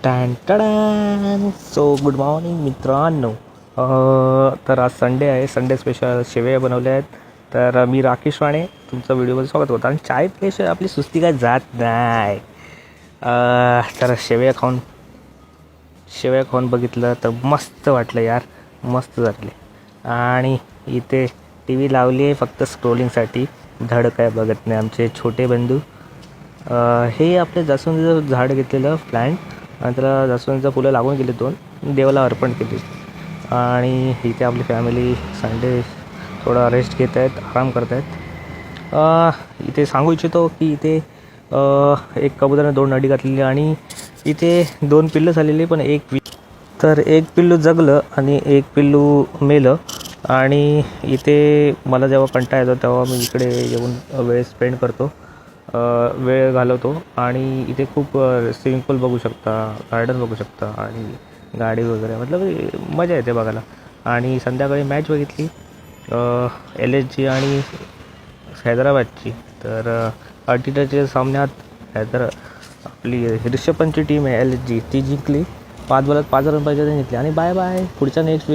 Tan टडॅन. So good morning मित्रांनो. तर आज संडे आहे. संडे स्पेशल शेवया बनवल्या आहेत. तर मी राकेश राणे तुमचं व्हिडिओमध्ये स्वागत होतं. आणि चाय प्लेशिवाय आपली सुस्ती काय जात नाही. तर शेवया खाऊन बघितलं तर मस्त वाटलं यार, मस्त झाले. आणि इथे टी व्ही लावली आहे फक्त स्क्रोलिंगसाठी. धड काय बघत नाही आमचे छोटे बंधू. हे आपले जास्वंदीचं झाड घेतलेलं प्लॅन्ट, आणि त्याला जास्वंदीचं फुलं लागून गेले, 2 देवाला अर्पण केली. आणि इथे आपली फॅमिली संडे थोडा रेस्ट घेत आहेत, आराम करत आहेत. इथे सांगू इच्छितो की इथे एक कबुतराने 2 नडी घातलेली आणि इथे 2 पिल्लं झालेली, पण एक पिल्लू जगलं आणि एक पिल्लू मेलं. आणि इथे मला जेव्हा कंटाळा येतो तेव्हा मी इकडे येऊन वेळ स्पेंड करतो, वेळ घालवतो. आणि इथे खूप स्विमिंग पूल बघू शकता, गार्डन बघू शकता आणि गाडी वगैरे, मतलब मजा येते बघायला. आणि संध्याकाळी मॅच बघितली LSG आणि हैदराबादची. तर अटीटच्या सामन्यात आपली रिषभ पंतची टीम आहे LSG, ती जिंकली. 5 बॉलात 5 रन पाहिजे ते जिंकली. आणि बाय बाय, पुढच्या नेक्स्ट